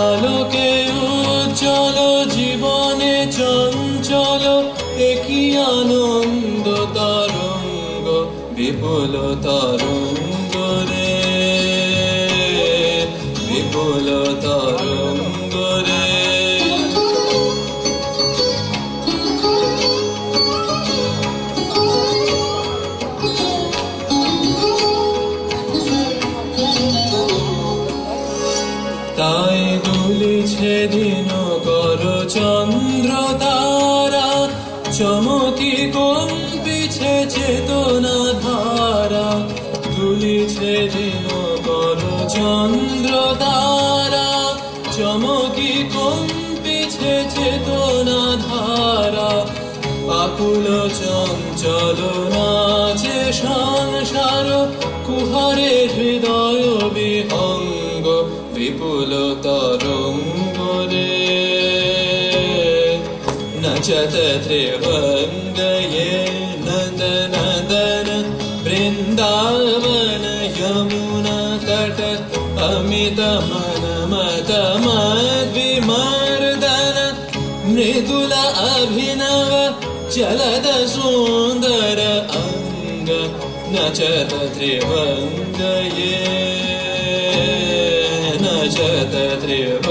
আলোকে উজ্জ্বল জীবনে চঞ্চল একই আনন্দ তরঙ্গ বিপুল তরঙ্গ রে বিপুল তরঙ্গ রে তাই দুলিছে দিন কর চন্দ্র তারা চমকি কম্পিছে চেতনা ধারা দুলিছে দিন কর চন্দ্র তারা চমকি কম্পিছে চেতনা ধারা আকুল চঞ্চল নাচে সংসার কুহারে হৃদয় বিহঙ্গ বিপুল তরঙ্গ রে নচত ত্রিভঙ্গয়ে নন্দ নন্দন বৃন্দাবন যমুনা তট অমিত মন মত মদ্विमर्दन मृदुल अभिनव चलद सुंदर अंग नचत त्रिभंगये नचत त्रिभंगये